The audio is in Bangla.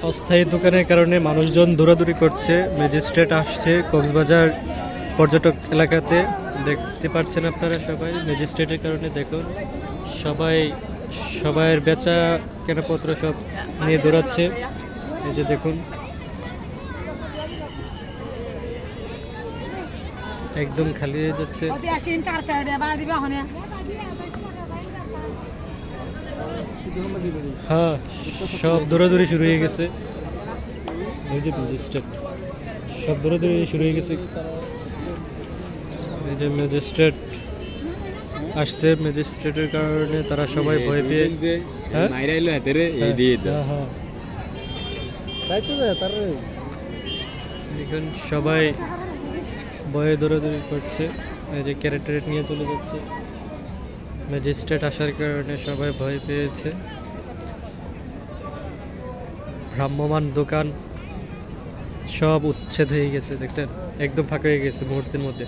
অস্থায়ী দোকানের কারণে মানুষজন দৌড়াদৌড়ি করছে। ম্যাজিস্ট্রেট আসছে কক্সবাজার পর্যটক এলাকাতে, দেখতে পাচ্ছেন আপনারা সবাই। ম্যাজিস্ট্রেটের কারণে দেখুন সবাইয়ের বেচা কেনাপত্র সব নিয়ে দৌড়াচ্ছে। এই যে দেখুন একদম খালি হয়ে যাচ্ছে। হ্যাঁ, সব দৌড়াদৌড়ি শুরু হয়ে গেছে। এই যে ম্যাজিস্ট্রেট, সব দৌড়াদৌড়ি শুরু হয়ে গেছে। এই যে ম্যাজিস্ট্রেট আসছে, ম্যাজিস্ট্রেটের কারণে তারা সবাই ভয় পেয়ে দেখুন সবাই ভয়ে দৌড়াদৌড়ি করছে। এই যে ক্যারেক্টার নিয়ে চলে যাচ্ছে। ম্যাজিস্ট্রেট আসার কারণে সবাই ভয় পেয়েছে। ভ্রাম্যমান দোকান সব উচ্ছেদ হয়ে গেছে, দেখছেন একদম ফাঁকা হয়ে গেছে মুহূর্তের মধ্যে।